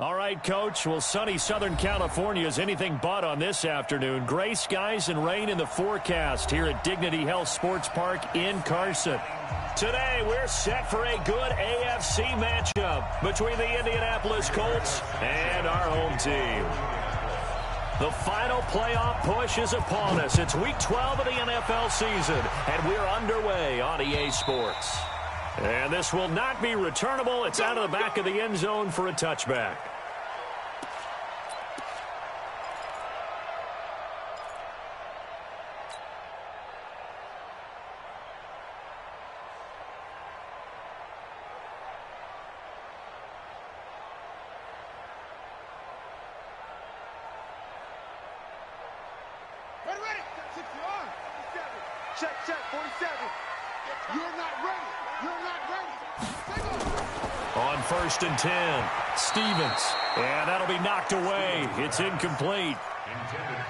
All right, Coach. Well, sunny Southern California is anything but on this afternoon. Gray skies and rain in the forecast here at Dignity Health Sports Park in Carson. Today, we're set for a good AFC matchup between the Indianapolis Colts and our home team. The final playoff push is upon us. It's Week 12 of the NFL season, and we're underway on EA Sports. And this will not be returnable. It's out of the back of the end zone for a touchback. Check, 47. You're not ready. You're not ready. On 1st and 10, Stevens. And that'll be knocked away. It's incomplete.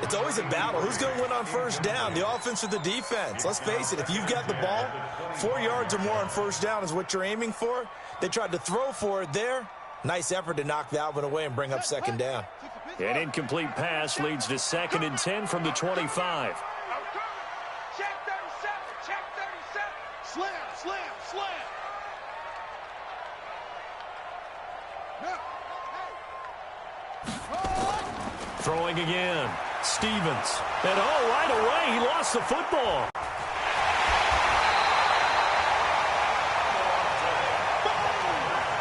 It's always a battle. Who's going to win on first down, the offense or the defense? Let's face it, if you've got the ball, 4 yards or more on first down is what you're aiming for. They tried to throw for it there. Nice effort to knock that one away and bring up second down. An incomplete pass leads to 2nd and 10 from the 25. Throwing again. Stevens. And right away, he lost the football.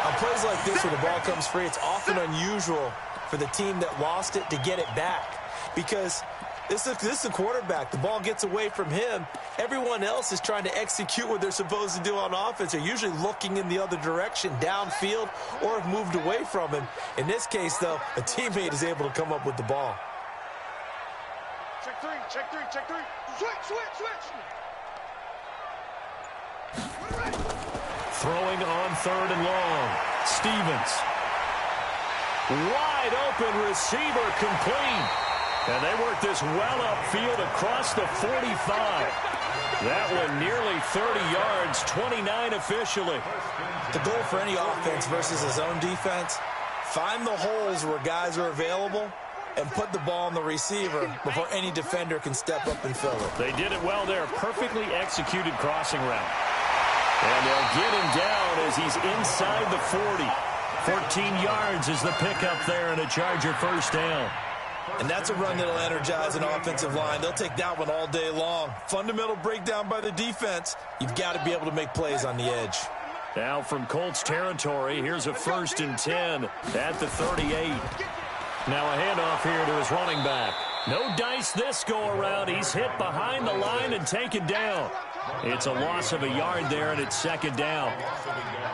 On plays like this where the ball comes free, it's often unusual for the team that lost it to get it back. Because this is the quarterback. The ball gets away from him. Everyone else is trying to execute what they're supposed to do on offense. They're usually looking in the other direction, downfield, or have moved away from him. In this case, though, a teammate is able to come up with the ball. Check three. Switch. Throwing on 3rd and long. Stevens. Wide open receiver complete. And they work this well upfield across the 45. That one nearly 30 yards, 29 officially. The goal for any offense versus his own defense, find the holes where guys are available and put the ball on the receiver before any defender can step up and fill it. They did it well there. Perfectly executed crossing route. And they'll get him down as he's inside the 40. 14 yards is the pickup there and a Charger first down. And that's a run that'll energize an offensive line. They'll take that one all day long. Fundamental breakdown by the defense. You've got to be able to make plays on the edge. Now from Colts territory, here's a 1st and 10 at the 38. Now a handoff here to his running back. No dice this go-around. He's hit behind the line and taken down. It's a loss of a yard there, and it's 2nd down.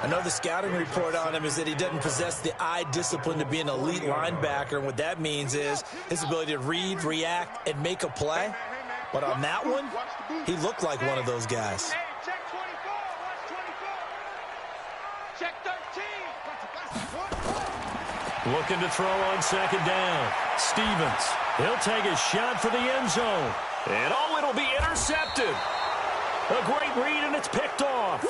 I know the scouting report on him is that he doesn't possess the eye discipline to be an elite linebacker. And what that means is his ability to read, react, and make a play. But on that one, he looked like one of those guys. Check 24. Watch 24. Check 13. Looking to throw on 2nd down. Stevens. He'll take a shot for the end zone. And it'll be intercepted. A great read, and it's picked off.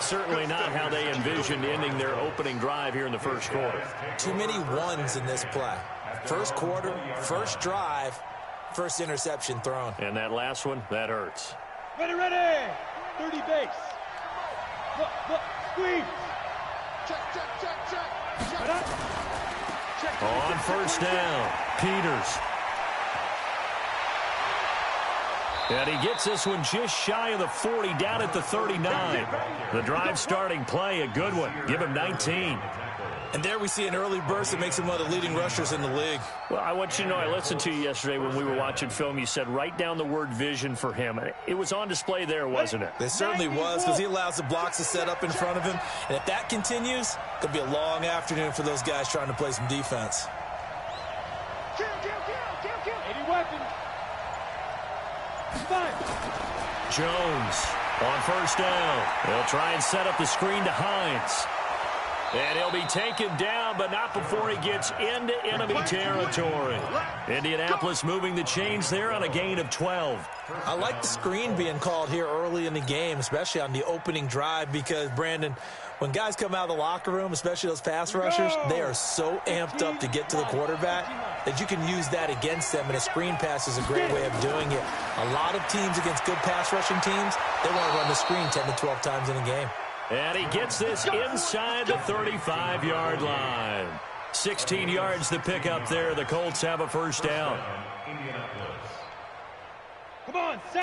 Certainly not how they envisioned ending their opening drive here in the first quarter. Too many ones in this play. First quarter, first drive, first interception thrown. And that last one, that hurts. Ready. 30 base. Look. Squeeze. Check. On 1st down, Peters. And he gets this one just shy of the 40, down at the 39. The drive starting play, a good one. Give him 19. And there we see an early burst that makes him one of the leading rushers in the league. Well, I want you to know, I listened to you yesterday when we were watching film. You said write down the word vision for him. It was on display there, wasn't it? It certainly was, because he allows the blocks to set up in front of him. And if that continues, it could be a long afternoon for those guys trying to play some defense. Kill. 80 weapons. Jones on 1st down. They'll try and set up the screen to Hines. And he'll be taken down, but not before he gets into enemy territory. Indianapolis moving the chains there on a gain of 12. I like the screen being called here early in the game, especially on the opening drive, because, Brandon, when guys come out of the locker room, especially those pass rushers, they are so amped up to get to the quarterback that you can use that against them, and a screen pass is a great way of doing it. A lot of teams against good pass rushing teams, they want to run the screen 10 to 12 times in a game. And he gets this inside the 35-yard line. 16 yards to pick up there. The Colts have a first down.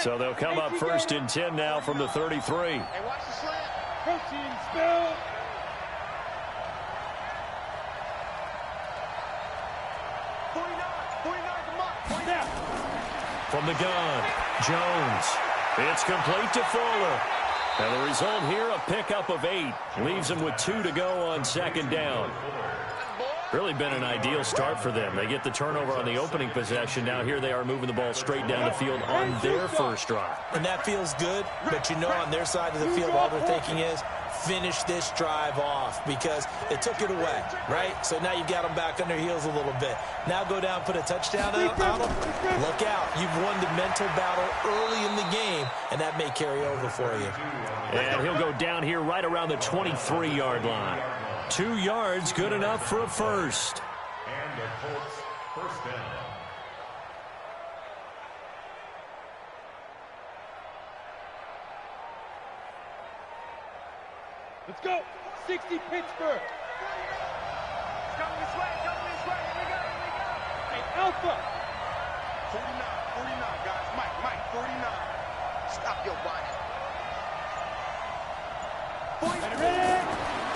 So they'll come up first and 10 now from the 33. Hey, watch the slant. Protein spill. From the gun, Jones. It's complete to Fuller. And the result here, a pickup of 8. Leaves them with 2 to go on second down. Really been an ideal start for them. They get the turnover on the opening possession. Now here they are moving the ball straight down the field on their first drive. And that feels good, but you know on their side of the field all they're thinking is finish this drive off because they took it away, right? So now you got them back on their heels a little bit. Now go down, put a touchdown on them. Look out. You've won the mental battle early in the game, and that may carry over for you. And he'll go down here right around the 23-yard line. 2 yards, good enough for a first. And the Colts first down. Let's go. 60 Pittsburgh. Coming this way, here we go. Hey, Alpha. 49, guys. Mike, 49. Stop your body.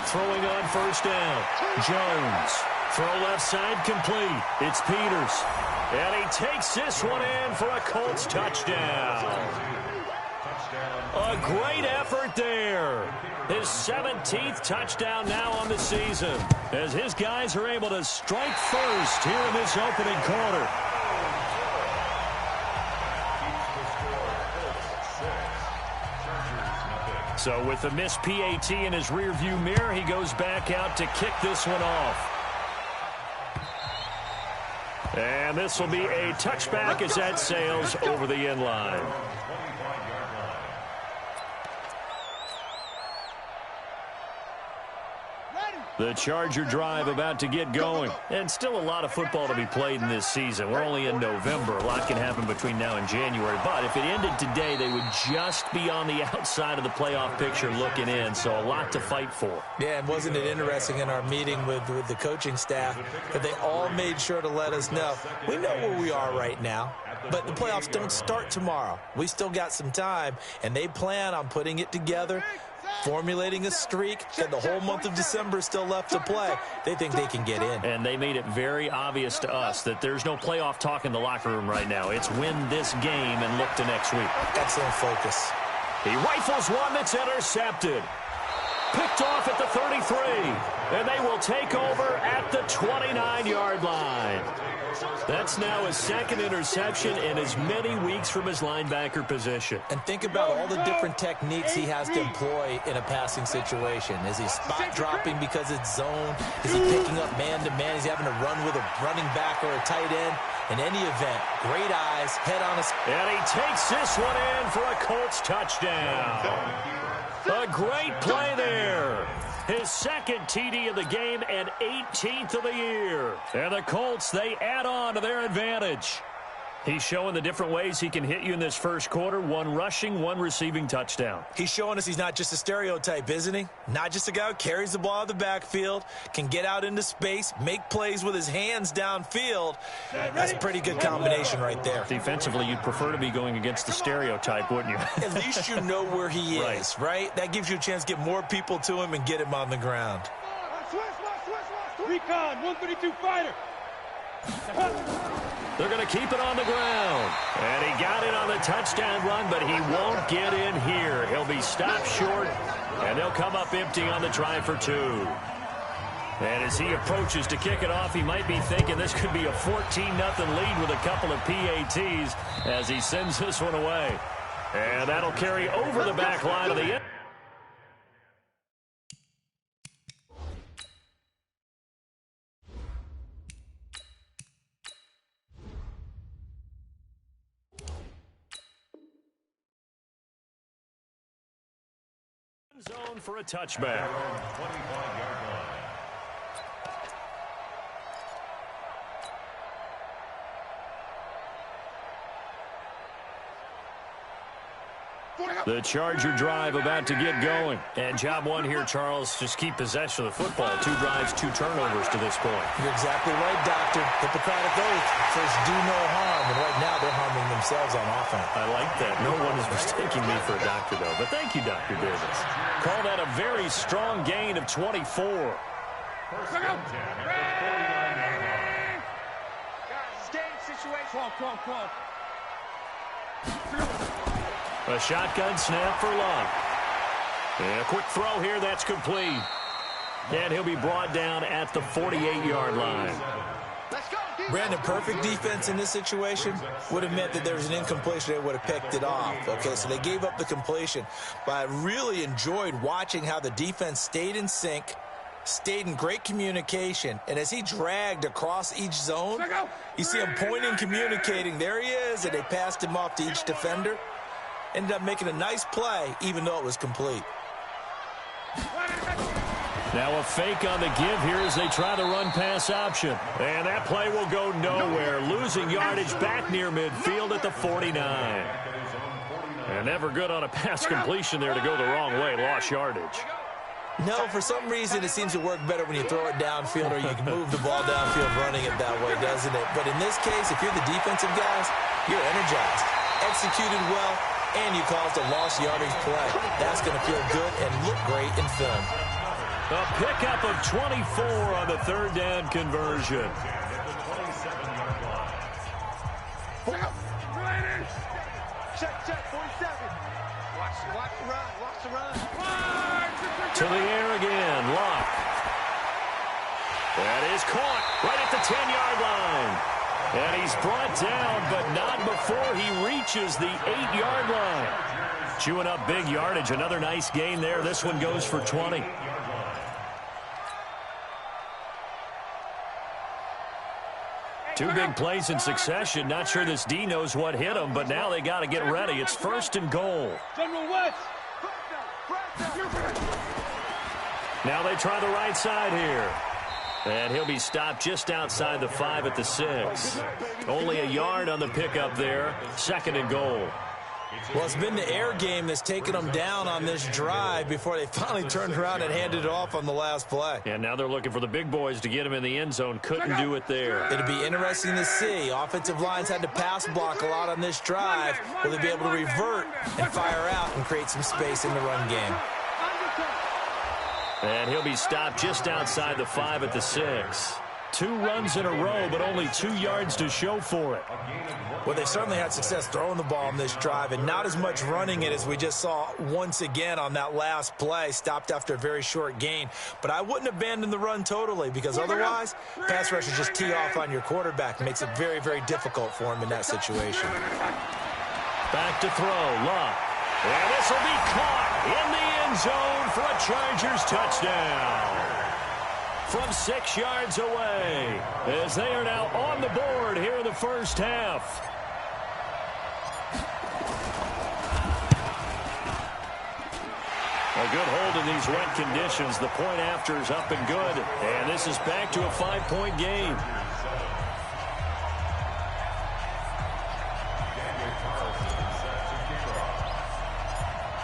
Throwing on first down. Jones. Throw left side complete. It's Peters. And he takes this one in for a Colts touchdown. A great effort there. His 17th touchdown now on the season as his guys are able to strike first here in this opening quarter. So with the missed PAT in his rearview mirror, he goes back out to kick this one off. And this will be a touchback as that sails over the end line. The Charger drive about to get going. And still a lot of football to be played in this season. We're only in November. A lot can happen between now and January. But if it ended today, they would just be on the outside of the playoff picture looking in. So a lot to fight for. Yeah, and wasn't it interesting in our meeting with the coaching staff that they all made sure to let us know, we know where we are right now, but the playoffs don't start tomorrow. We still got some time, and they plan on putting it together, formulating a streak, and the whole month of December is still left to play. They think they can get in. And they made it very obvious to us that there's no playoff talk in the locker room right now. It's win this game and look to next week. Excellent focus. He rifles one that's intercepted. Picked off at the 33. And they will take over at the 29-yard line. That's now his second interception in as many weeks from his linebacker position. And think about all the different techniques he has to employ in a passing situation. Is he spot dropping because it's zone? Is he picking up man-to-man? Is he having to run with a running back or a tight end? In any event, great eyes, head on his... And he takes this one in for a Colts touchdown. A great play there. His second TD of the game and 18th of the year. And the Colts, they add on to their advantage. He's showing the different ways he can hit you in this first quarter. One rushing, one receiving touchdown. He's showing us he's not just a stereotype, isn't he? Not just a guy who carries the ball out of the backfield, can get out into space, make plays with his hands downfield. That's a pretty good combination right there. Defensively, you'd prefer to be going against the stereotype, wouldn't you? At least you know where he is, right? That gives you a chance to get more people to him and get him on the ground. Recon, 132 fighter. They're going to keep it on the ground. And he got it on the touchdown run, but he won't get in here. He'll be stopped short, and they'll come up empty on the try for 2. And as he approaches to kick it off, he might be thinking this could be a 14-0 lead with a couple of PATs as he sends this one away. And that'll carry over the back line of the end. Zone for a touchback. 25-yard line. The Charger drive about to get going. And job one here, Charles, just keep possession of the football. 2 drives, 2 turnovers to this point. You're exactly right, Doctor. Hippocratic oath. First, do no harm. And right now, they're harming themselves on offense. I like that. No one is mistaking me for a doctor, though. But thank you, Dr. Davis. Call that a very strong gain of 24. First and 10 at the 49-yard line. Guys, it's game situation. Call. A shotgun snap for Love. And a quick throw here, that's complete. And he'll be brought down at the 48-yard line. Let's go, defense. Brandon, perfect defense in this situation would have meant that there was an incompletion. They would have picked it off. Okay, so they gave up the completion. But I really enjoyed watching how the defense stayed in sync, stayed in great communication, and as he dragged across each zone, you see him pointing, communicating. There he is, and they passed him off to each defender. Ended up making a nice play, even though it was complete. Now a fake on the give here as they try the run-pass option. And that play will go nowhere. Losing yardage back near midfield at the 49. And never good on a pass completion there to go the wrong way. Lost yardage. No, for some reason it seems to work better when you throw it downfield or you can move the ball downfield running it that way, doesn't it? But in this case, if you're the defensive guys, you're energized, executed well, and you caused a lost yardage play. That's going to feel good and look great in film. A pickup of 24 on the third down conversion. Check, 47. Watch the run. To the air again, Locke. That is caught right at the 10-yard line. And he's brought down, but not before he reaches the 8-yard line. Chewing up big yardage. Another nice gain there. This one goes for 20. Two big plays in succession. Not sure this D knows what hit him, but now they got to get ready. It's 1st and goal. General West. Now they try the right side here. And he'll be stopped just outside the 5 at the 6. Only a yard on the pickup there. 2nd and goal. Well, it's been the air game that's taken them down on this drive before they finally turned around and handed it off on the last play. And now they're looking for the big boys to get him in the end zone. Couldn't do it there. It'll be interesting to see. Offensive lines had to pass block a lot on this drive. Will they be able to revert and fire out and create some space in the run game? And he'll be stopped just outside the 5 at the 6. 2 runs in a row, but only 2 yards to show for it. Well, they certainly had success throwing the ball on this drive and not as much running it as we just saw once again on that last play, stopped after a very short gain. But I wouldn't abandon the run totally because otherwise, pass rushers just tee off on your quarterback. It makes it very, very difficult for him in that situation. Back to throw, Love. And this will be caught in the end zone for a Chargers touchdown. From 6 yards away, as they are now on the board here in the first half. A good hold in these wet conditions. The point after is up and good. And this is back to a 5-point game.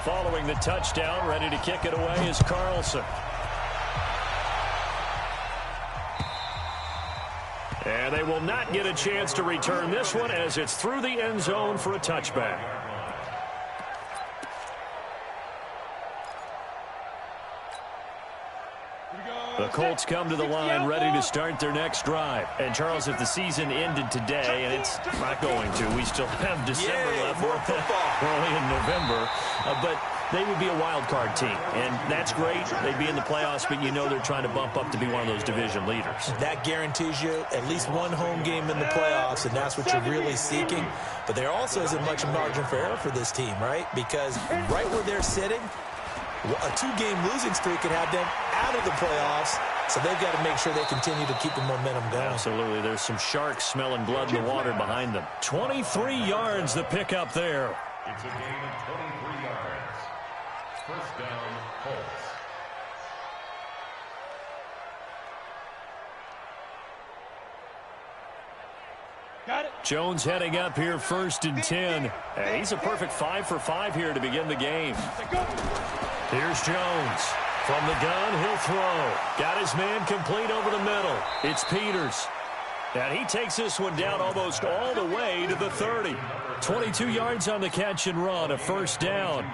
Following the touchdown, ready to kick it away is Carlson. And they will not get a chance to return this one as it's through the end zone for a touchback. The Colts come to the line ready to start their next drive. And, Charles, if the season ended today, and it's not going to, we still have December left. More football. We're only in November. But they would be a wild card team. And that's great. They'd be in the playoffs, but you know they're trying to bump up to be one of those division leaders. That guarantees you at least one home game in the playoffs, and that's what you're really seeking. But there also isn't much margin for error for this team, right? Because right where they're sitting, a 2-game losing streak could have them out of the playoffs, so they've got to make sure they continue to keep the momentum going. Absolutely. There's some sharks smelling blood in the water behind them. 23 yards the pickup there. It's a gain of 23 yards. First down, Colts. Got it. Jones heading up here, 1st and 10. And he's a perfect 5 for 5 here to begin the game. Here's Jones. From the gun, he'll throw. Got his man complete over the middle. It's Peters. And he takes this one down almost all the way to the 30. 22 yards on the catch and run, a first down.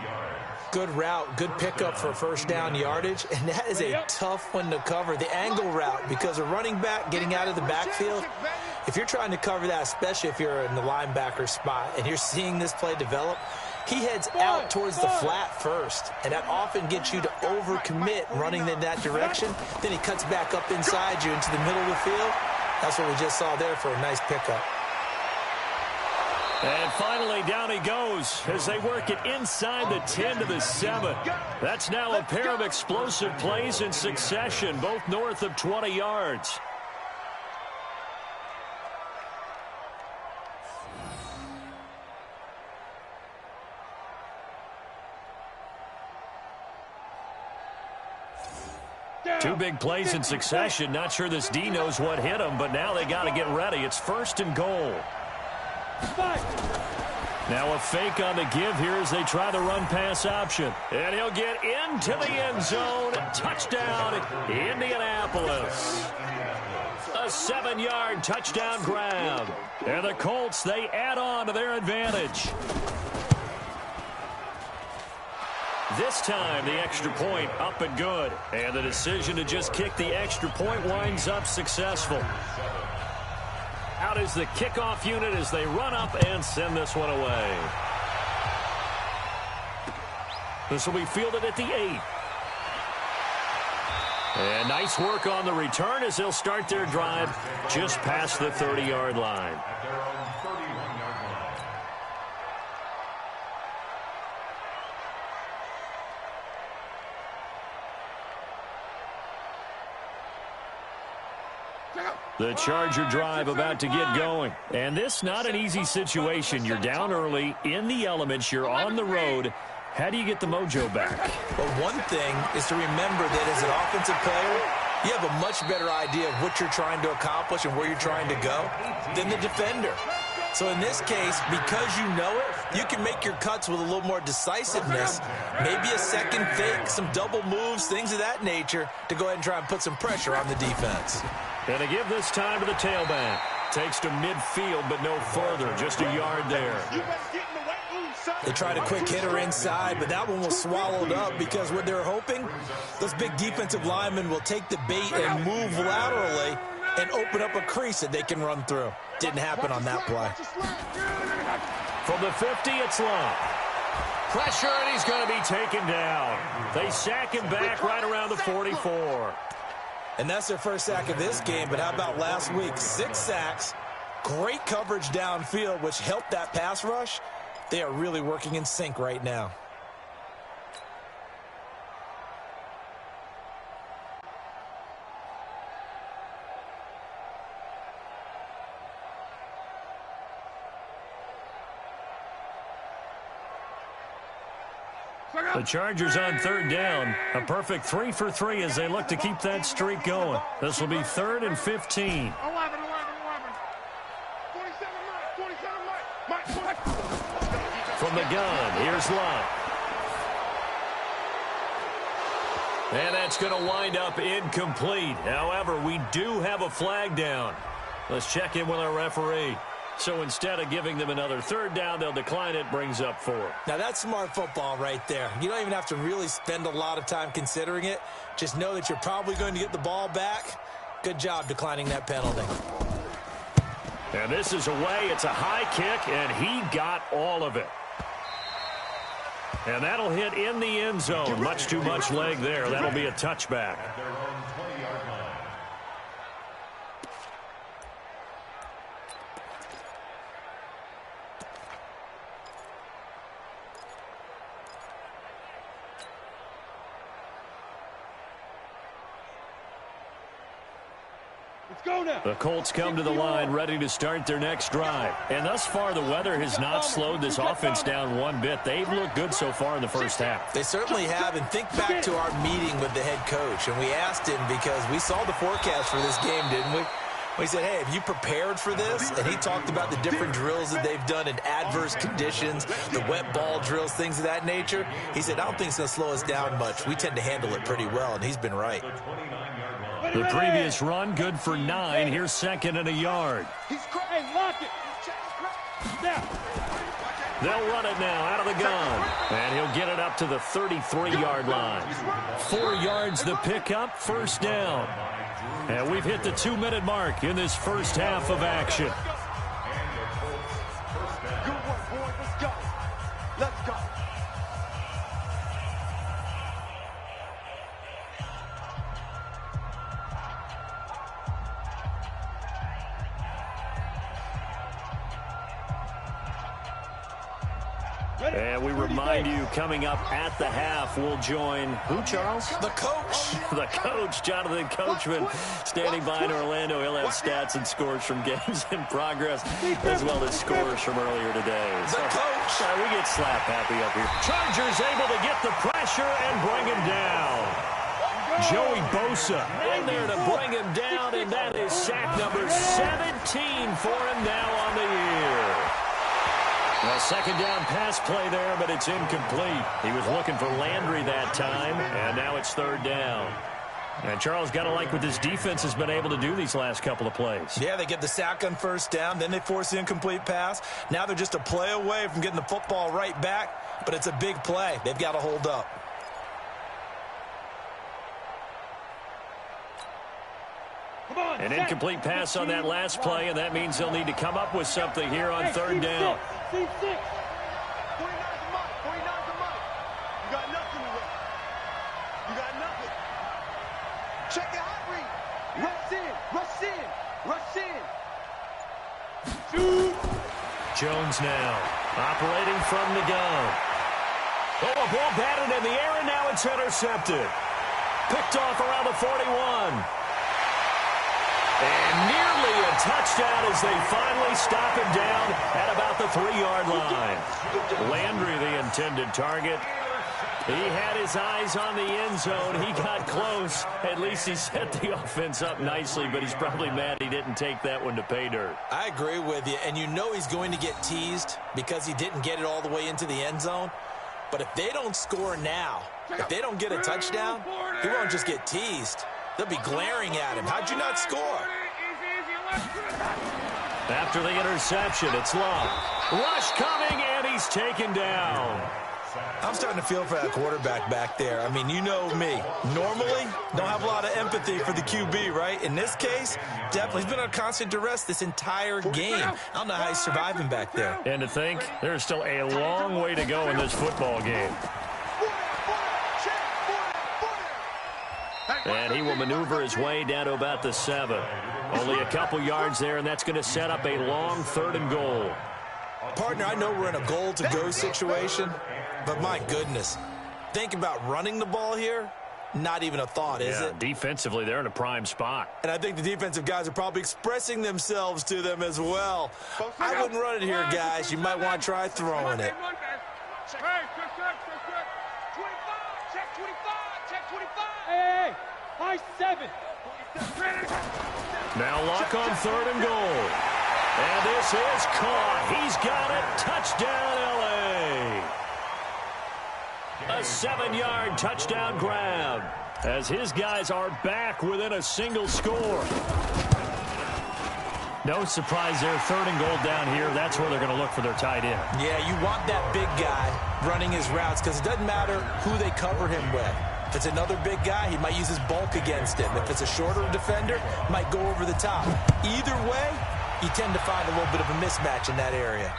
Good route, good pickup for first down yardage, and that is a tough one to cover. The angle route, because a running back getting out of the backfield, if you're trying to cover that, especially if you're in the linebacker spot and you're seeing this play develop, he heads out towards the flat first, and that often gets you to overcommit running in that direction. Then he cuts back up inside you into the middle of the field. That's what we just saw there for a nice pickup. And finally, down he goes as they work it inside the 10 to the 7. That's now a pair of explosive plays in succession, both north of 20 yards. Two big plays in succession. Not sure this D knows what hit him, but now they got to get ready. It's 1st and goal. Now a fake on the give here as they try the run-pass option. And he'll get into the end zone. Touchdown, Indianapolis. A 7-yard touchdown grab. And the Colts, they add on to their advantage. This time, the extra point up and good. And the decision to just kick the extra point winds up successful. Out is the kickoff unit as they run up and send this one away. This will be fielded at the 8. And nice work on the return as they'll start their drive just past the 30-yard line. At their own 31-yard line. The Charger drive about to get going. And this not an easy situation. You're down early, in the elements, you're on the road. How do you get the mojo back? Well, one thing is to remember that as an offensive player, you have a much better idea of what you're trying to accomplish and where you're trying to go than the defender. So in this case, because you know it, you can make your cuts with a little more decisiveness, maybe a second fake, some double moves, things of that nature, to go ahead and try and put some pressure on the defense. And they give this time to the tailback. Takes to midfield, but no further. Just a yard there. They tried a quick hitter inside, but that one was swallowed up because what they're hoping, those big defensive linemen will take the bait and move laterally and open up a crease that they can run through. Didn't happen on that play. From the 50, it's Long. Pressure, and he's going to be taken down. They sack him back right around the 44. And that's their first sack of this game, but how about last week? 6 sacks, great coverage downfield, which helped that pass rush. They are really working in sync right now. The Chargers on 3rd down. A perfect 3 for 3 as they look to keep that streak going. This will be 3rd and 15. 11. 47, From the gun, here's Love. And that's going to wind up incomplete. However, we do have a flag down. Let's check in with our referee. So instead of giving them another 3rd down, they'll decline it, brings up 4. Now, that's smart football right there. You don't even have to really spend a lot of time considering it. Just know that you're probably going to get the ball back. Good job declining that penalty. And this is away. It's a high kick, and he got all of it. And that'll hit in the end zone. Much too much leg there. That'll be a touchback. At their own 20-yard line. Let's go now. The Colts come to the line ready to start their next drive. And thus far, the weather has not slowed this offense down one bit. They've looked good so far in the first half. They certainly have. And think back to our meeting with the head coach. And we asked him because we saw the forecast for this game, didn't we? We said, hey, have you prepared for this? And he talked about the different drills that they've done in adverse conditions, the wet ball drills, things of that nature. He said, I don't think it's going to slow us down much. We tend to handle it pretty well, and he's been right. The previous run, good for 9. Here's second and a yard. Hey, lock it. Now. They'll run it now out of the gun. And he'll get it up to the 33-yard line. 4 yards the pickup, first down. And we've hit the 2-minute mark in this first half of action. Good work, boys. Let's go. Let's go. And we remind you, coming up at the half, we'll join who, Charles? The coach. The coach, Jonathan Coachman, standing by in Orlando. He'll have stats and scores from games in progress, as well as scores from earlier today. The coach. We get slap happy up here. Chargers able to get the pressure and bring him down. Joey Bosa in there to bring him down, and that is sack number 17 for him now on the year. A second down pass play there, but it's incomplete. He was looking for Landry that time, and now it's third down. And Charles, got to like what this defense has been able to do these last couple of plays. Yeah, they get the sack on first down, then they force the incomplete pass. Now they're just a play away from getting the football right back, but it's a big play. They've got to hold up. An incomplete pass on that last play, and that means they'll need to come up with something here on third down. 49's the money. 49's the money. You got nothing to run. You got nothing. Check the hot read. Rush in. Rush in. Rush in. Shoot. Jones now operating from the gun. Oh, a ball batted in the air, and now it's intercepted. Picked off around the 41. And nearly a touchdown as they finally stop him down at about the 3-yard line. Landry, the intended target. He had his eyes on the end zone. He got close. At least he set the offense up nicely, but he's probably mad he didn't take that one to pay dirt. I agree with you, and you know he's going to get teased because he didn't get it all the way into the end zone. But if they don't score now, if they don't get a touchdown, he won't just get teased. They'll be glaring at him. How'd you not score? After the interception, it's Love. Rush coming, and he's taken down. I'm starting to feel for that quarterback back there. I mean, you know me. Normally, don't have a lot of empathy for the QB, right? In this case, definitely. He's been under constant duress this entire game. I don't know how he's surviving back there. And to think, there's still a long way to go in this football game. And he will maneuver his way down to about the 7. Only a couple yards there, and that's going to set up a long 3rd and goal. Partner, I know we're in a goal-to-go situation, but my goodness, think about running the ball here. Not even a thought, is it? Defensively, they're in a prime spot. And I think the defensive guys are probably expressing themselves to them as well. I wouldn't run it here, guys. You might want to try throwing it. Hey, high 7. Now Luck on 3rd and goal. And this is caught. He's got it. Touchdown, L.A. A 7-yard touchdown grab as his guys are back within a single score. No surprise there. 3rd and goal down here. That's where they're going to look for their tight end. Yeah, you want that big guy running his routes because it doesn't matter who they cover him with. If it's another big guy, he might use his bulk against him. If it's a shorter defender, might go over the top. Either way, you tend to find a little bit of a mismatch in that area.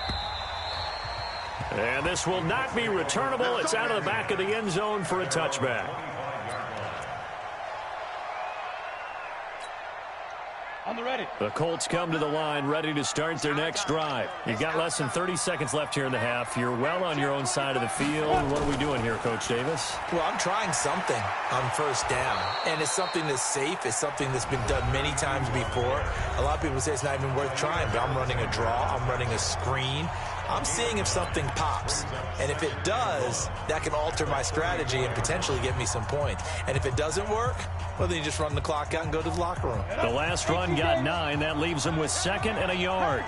And this will not be returnable. It's out of the back of the end zone for a touchback. On the ready. The Colts come to the line, ready to start their next drive. You've got less than 30 seconds left here in the half. You're well on your own side of the field. What are we doing here, Coach Davis? Well, I'm trying something on first down, and it's something that's safe. It's something that's been done many times before. A lot of people say it's not even worth trying, but I'm running a draw. I'm running a screen. I'm seeing if something pops, and if it does, that can alter my strategy and potentially get me some points. And if it doesn't work, well, then you just run the clock out and go to the locker room. The last run got 9. That leaves him with 2nd and a yard.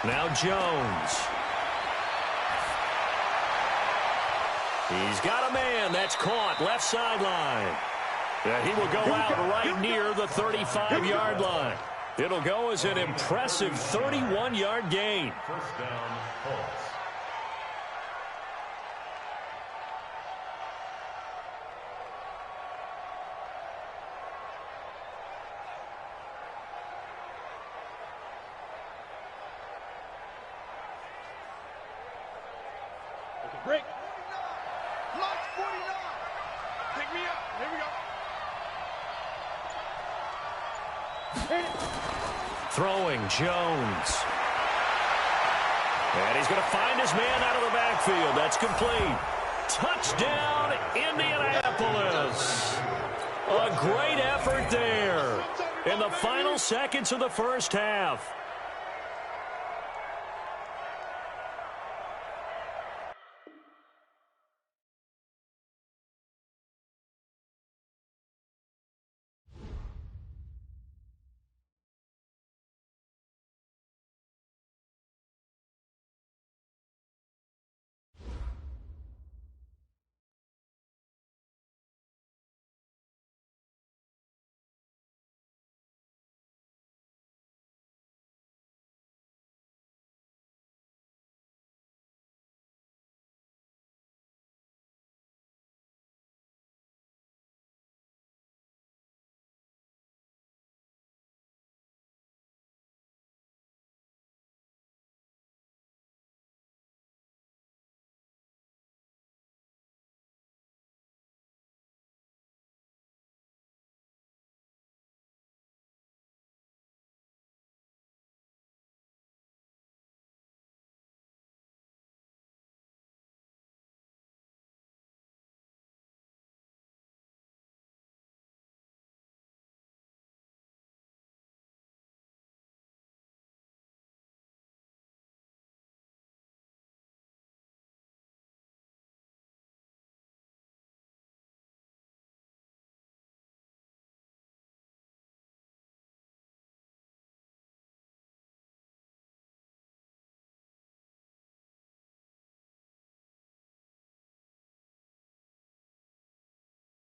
Now Jones. He's got a man. That's caught. Left sideline. Yeah, he will go out right near the 35-yard line. It'll go as an impressive 31-yard gain. First down, Colts. Break. Launch 49. Pick me up. Here we go. Throwing Jones. And he's going to find his man out of the backfield. That's complete. Touchdown, Indianapolis. A great effort there in the final seconds of the first half.